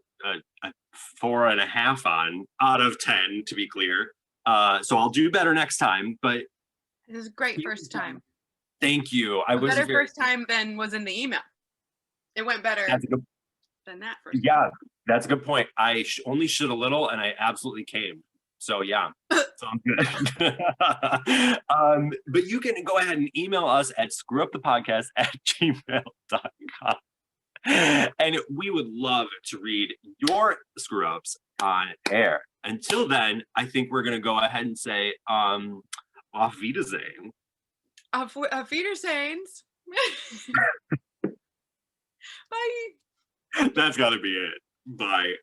Speaker 3: 4.5 on out of 10, to be clear. So I'll do better next time. But
Speaker 2: This is a great first time.
Speaker 3: thank you.
Speaker 2: A better first time than was in the email. It went better than that first.
Speaker 3: Yeah, that's a good point. I only should a little, and I absolutely came. So yeah, so I'm good. But you can go ahead and email us at screwupthepodcast@gmail.com. And we would love to read your screw ups on air. Until then, I think we're gonna go ahead and say auf Wiedersehen.
Speaker 2: Auf Wiedersehens. Bye.
Speaker 3: That's gotta be it. Bye.